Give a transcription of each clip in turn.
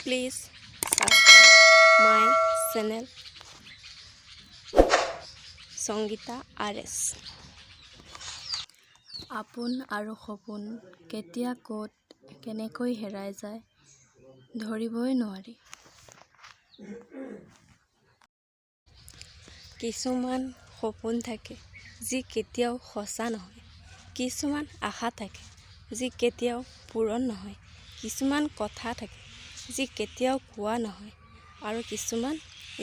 Please subscribe my channel Sangita RS. আপোন আৰু সপোন কেতিয়া ক'ত কেনেকৈ হেৰাই যায় ধৰিবই নোৱাৰি। কিছুমান সপোন থাকে যি কেতিয়াও সঁচা নহয়, কিছুমান আশা থাকে যি কেতিয়াও পূৰণ নহয়, কিছুমান কথা থাকে যি কেতিয়াও কোৱা নহয় আৰু কিছুমান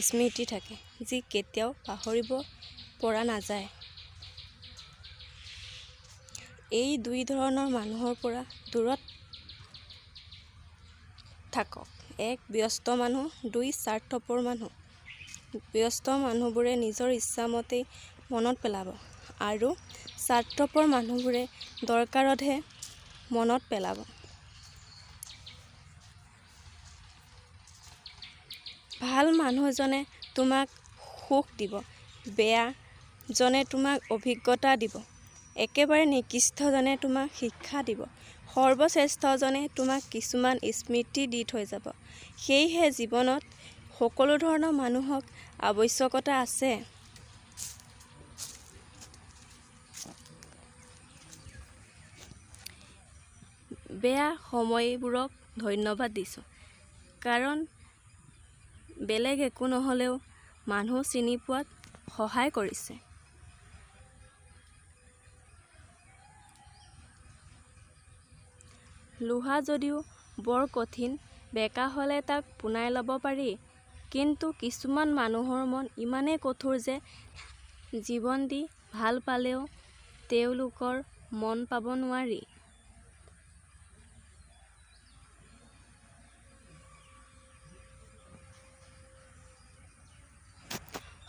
স্মৃতি থাকে যি কেতিয়াও পাহৰিব পৰা নাযায়। এই দুই ধৰণৰ মানুহৰ পৰা দূৰত থাকক। এক ব্যস্ত মানুহ, দুই স্বাৰ্থপৰ মানুহ। ব্যস্ত মানুহবোৰে নিজৰ ইচ্ছামতেই মনত পেলাব আৰু স্বাৰ্থপৰ মানুহবোৰে দৰকাৰতহে মনত পেলাব। ভাল মানুহজনে তোমাক সুখ দিব, বেয়া জনে তোমাক অভিজ্ঞতা দিব, একেবাৰে নিকৃষ্টজনে তোমাক শিক্ষা দিব, সৰ্বশ্ৰেষ্ঠজনে তোমাক কিছুমান স্মৃতি দি থৈ যাব। সেয়েহে জীৱনত সকলো ধৰণৰ মানুহক আৱশ্যকতা আছে। বেয়া সময়বোৰক ধন্যবাদ দিছোঁ, কাৰণ বেলেগ একো নহ'লেও মানুহ চিনি পোৱাত সহায় কৰিছে। লোহা যদিও বৰ কঠিন, বেঁকা হ'লে তাক পোনাই ল'ব পাৰি, কিন্তু কিছুমান মানুহৰ মন ইমানেই কঠোৰ যে জীৱন দি ভাল পালেও তেওঁলোকৰ মন পাব নোৱাৰি।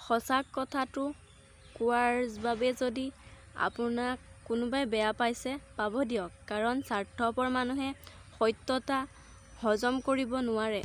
সঁচা কথাটো কোৱাৰ বাবে যদি আপোনাক কোনোবাই বেয়া পাইছে, পাব দিয়ক, কাৰণ স্বাৰ্থপৰ মানুহে সত্যতা হজম কৰিব নোৱাৰে।